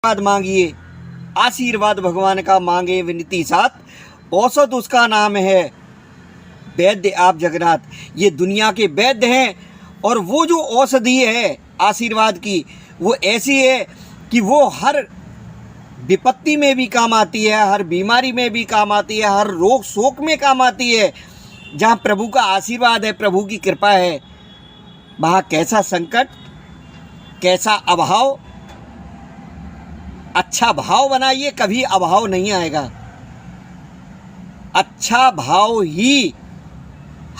आशीर्वाद मांगिए, आशीर्वाद भगवान का मांगे विनती साथ, औसत उसका नाम है वैद्य आप जगन्नाथ। ये दुनिया के वैद्य हैं और वो जो औषधि है आशीर्वाद की वो ऐसी है कि वो हर विपत्ति में भी काम आती है, हर बीमारी में भी काम आती है, हर रोग शोक में काम आती है। जहाँ प्रभु का आशीर्वाद है, प्रभु की कृपा है, वहाँ कैसा संकट, कैसा अभाव, अच्छा भाव बनाइए, कभी अभाव नहीं आएगा। अच्छा भाव ही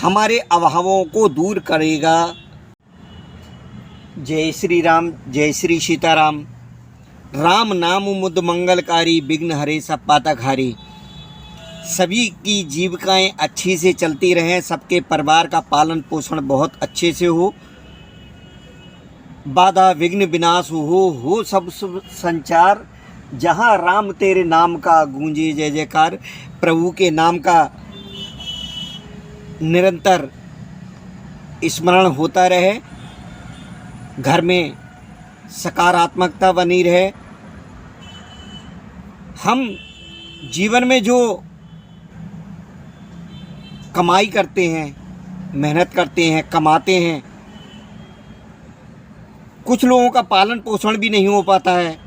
हमारे अभावों को दूर करेगा। जय श्री राम, जय श्री सीताराम। राम नाम मुद मंगलकारी, विघ्न हरे सब पातक हारे। सभी की जीविकाएं अच्छी से चलती रहें, सबके परिवार का पालन पोषण बहुत अच्छे से हो, बाधा विघ्न विनाश हो सब शुभ संचार। जहाँ राम तेरे नाम का गूंजे जय जयकार, प्रभु के नाम का निरंतर स्मरण होता रहे, घर में सकारात्मकता बनी रहे। हम जीवन में जो कमाई करते हैं, मेहनत करते हैं, कमाते हैं, कुछ लोगों का पालन पोषण भी नहीं हो पाता है,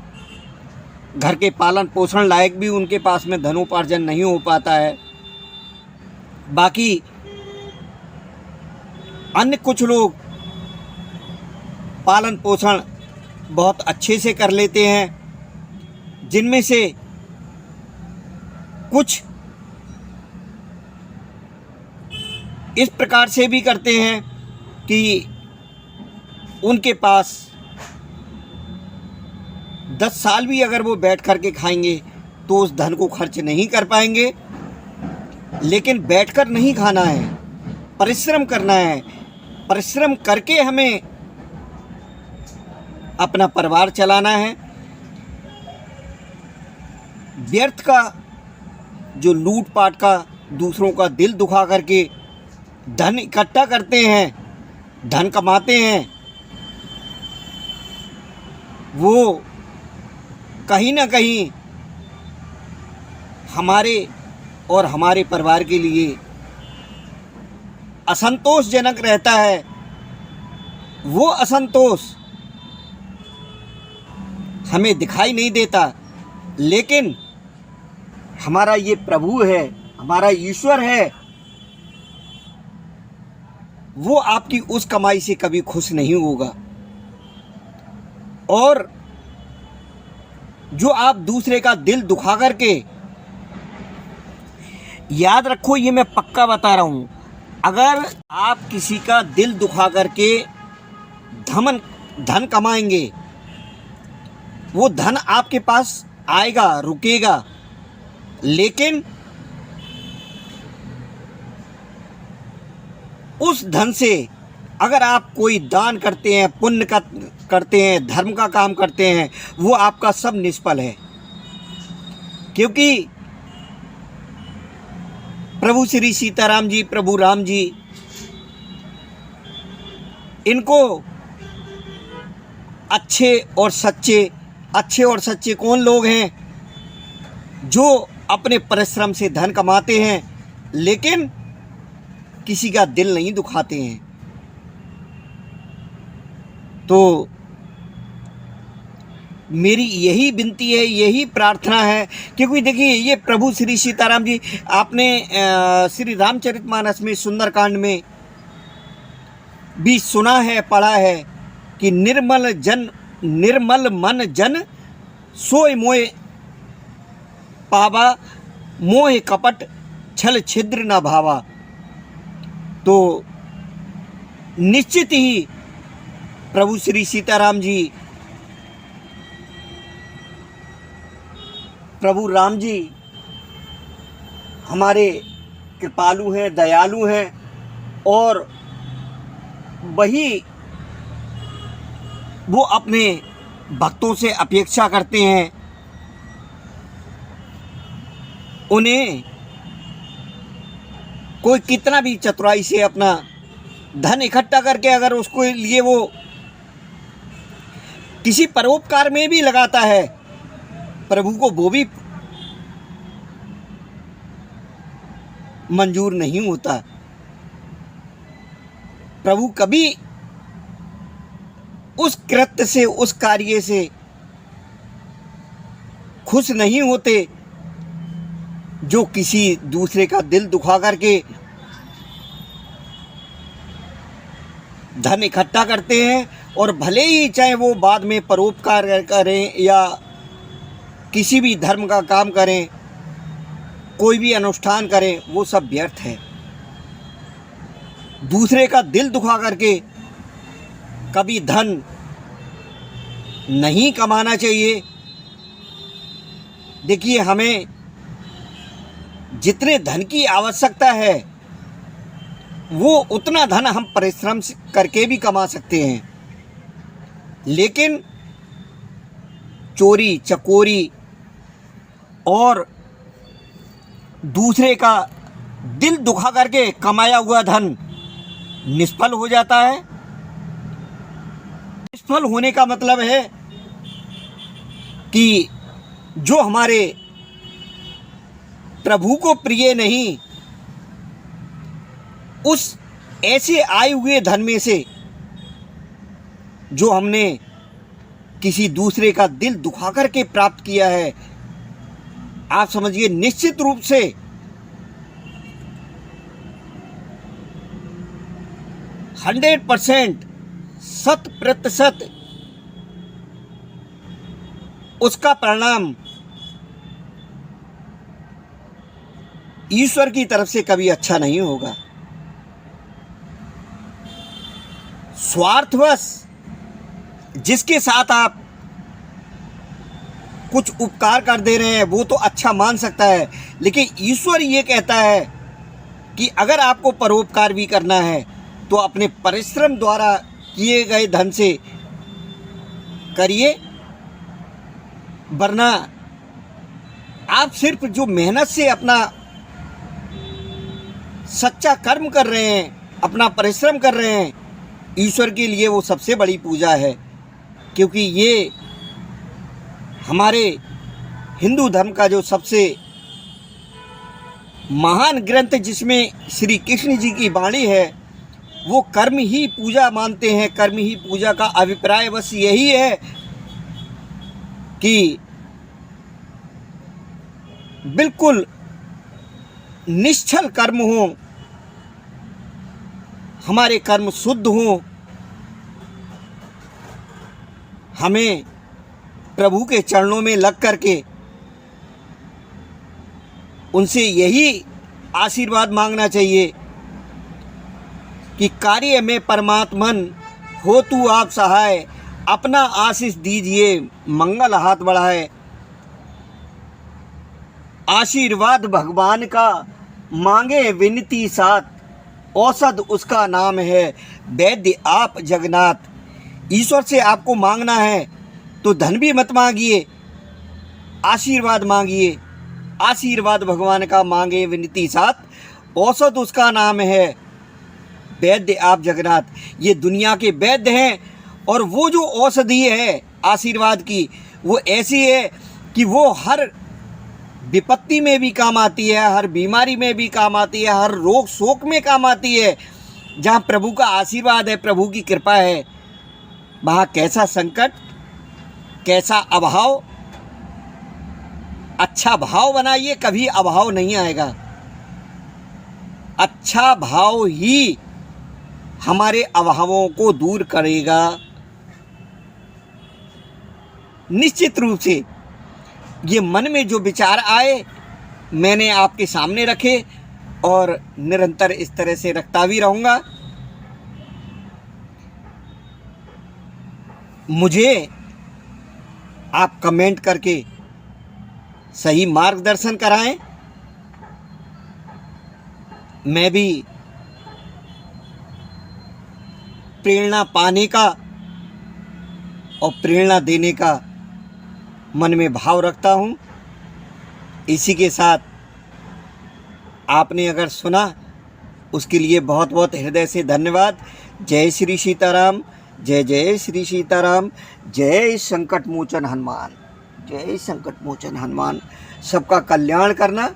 घर के पालन पोषण लायक भी उनके पास में धनोपार्जन नहीं हो पाता है। बाकी अन्य कुछ लोग पालन पोषण बहुत अच्छे से कर लेते हैं, जिनमें से कुछ इस प्रकार से भी करते हैं कि उनके पास 10 साल भी अगर वो बैठ कर के खाएंगे तो उस धन को खर्च नहीं कर पाएंगे। लेकिन बैठकर नहीं खाना है, परिश्रम करना है। परिश्रम करके हमें अपना परिवार चलाना है। व्यर्थ का जो लूटपाट का, दूसरों का दिल दुखा करके धन इकट्ठा करते हैं, धन कमाते हैं, वो कहीं ना कहीं हमारे और हमारे परिवार के लिए असंतोषजनक रहता है। वो असंतोष हमें दिखाई नहीं देता, लेकिन हमारा ये प्रभु है, हमारा ईश्वर है, वो आपकी उस कमाई से कभी खुश नहीं होगा। और जो आप दूसरे का दिल दुखा करके, याद रखो ये मैं पक्का बता रहा हूँ, अगर आप किसी का दिल दुखा करके धन कमाएंगे, वो धन आपके पास आएगा, रुकेगा, लेकिन उस धन से अगर आप कोई दान करते हैं, पुण्य का करते हैं, धर्म का काम करते हैं, वो आपका सब निष्फल है। क्योंकि प्रभु श्री सीताराम जी, प्रभु राम जी, इनको अच्छे और सच्चे कौन लोग हैं? जो अपने परिश्रम से धन कमाते हैं लेकिन किसी का दिल नहीं दुखाते हैं। तो मेरी यही विनती है, यही प्रार्थना है। क्योंकि देखिए ये प्रभु श्री सीताराम जी, आपने श्री रामचरितमानस में सुंदरकांड में भी सुना है, पढ़ा है कि निर्मल मन जन सोय मोय पावा, मोह कपट छल छिद्र न भावा। तो निश्चित ही प्रभु श्री सीताराम जी, प्रभु राम जी हमारे कृपालु हैं, दयालु हैं, और वही वो अपने भक्तों से अपेक्षा करते हैं। उन्हें कोई कितना भी चतुराई से अपना धन इकट्ठा करके अगर उसको लिए वो किसी परोपकार में भी लगाता है प्रभु को वो भी मंजूर नहीं होता। प्रभु कभी उस कृत्य से, उस कार्य से खुश नहीं होते जो किसी दूसरे का दिल दुखा करके धन इकट्ठा करते हैं, और भले ही चाहे वो बाद में परोपकार करें या किसी भी धर्म का काम करें, कोई भी अनुष्ठान करें, वो सब व्यर्थ है। दूसरे का दिल दुखा करके कभी धन नहीं कमाना चाहिए। देखिए, हमें जितने धन की आवश्यकता है वो उतना धन हम परिश्रम करके भी कमा सकते हैं, लेकिन चोरी चकोरी और दूसरे का दिल दुखा करके कमाया हुआ धन निष्फल हो जाता है। निष्फल होने का मतलब है कि जो हमारे प्रभु को प्रिय नहीं, उस ऐसे आए हुए धन में से जो हमने किसी दूसरे का दिल दुखा करके प्राप्त किया है, आप समझिए निश्चित रूप से 100% 100% उसका परिणाम ईश्वर की तरफ से कभी अच्छा नहीं होगा। स्वार्थवश जिसके साथ आप कुछ उपकार कर दे रहे हैं वो तो अच्छा मान सकता है, लेकिन ईश्वर ये कहता है कि अगर आपको परोपकार भी करना है तो अपने परिश्रम द्वारा किए गए धन से करिए, वरना आप सिर्फ जो मेहनत से अपना सच्चा कर्म कर रहे हैं, अपना परिश्रम कर रहे हैं, ईश्वर के लिए वो सबसे बड़ी पूजा है। क्योंकि ये हमारे हिंदू धर्म का जो सबसे महान ग्रंथ जिसमें श्री कृष्ण जी की वाणी है, वो कर्म ही पूजा मानते हैं। कर्म ही पूजा का अभिप्राय बस यही है कि बिल्कुल निश्चल कर्म हो, हमारे कर्म शुद्ध हों, हमें प्रभु के चरणों में लग करके उनसे यही आशीर्वाद मांगना चाहिए कि कार्य में परमात्मन हो तू आप सहाय, अपना आशीष दीजिए मंगल हाथ बढ़ाए। आशीर्वाद भगवान का मांगे विनती साथ, औषध उसका नाम है वैद्य आप जगन्नाथ। ईश्वर से आपको मांगना है तो धन भी मत मांगिए, आशीर्वाद मांगिए। आशीर्वाद भगवान का मांगे विनती साथ, औषध उसका नाम है वैद्य आप जगन्नाथ। ये दुनिया के वैद्य हैं, और वो जो औषधि है आशीर्वाद की, वो ऐसी है कि वो हर विपत्ति में भी काम आती है, हर बीमारी में भी काम आती है, हर रोग शोक में काम आती है। जहाँ प्रभु का आशीर्वाद है, प्रभु की कृपा है, वहाँ कैसा संकट, कैसा अभाव, अच्छा भाव बनाइए, कभी अभाव नहीं आएगा। अच्छा भाव ही हमारे अभावों को दूर करेगा। निश्चित रूप से ये मन में जो विचार आए मैंने आपके सामने रखे, और निरंतर इस तरह से रखता भी रहूँगा। मुझे आप कमेंट करके सही मार्गदर्शन कराएं, मैं भी प्रेरणा पाने का और प्रेरणा देने का मन में भाव रखता हूँ। इसी के साथ आपने अगर सुना उसके लिए बहुत बहुत हृदय से धन्यवाद। जय श्री सीताराम, जय जय श्री सीताराम, जय संकट मोचन हनुमान। जय संकट मोचन हनुमान, सबका कल्याण करना।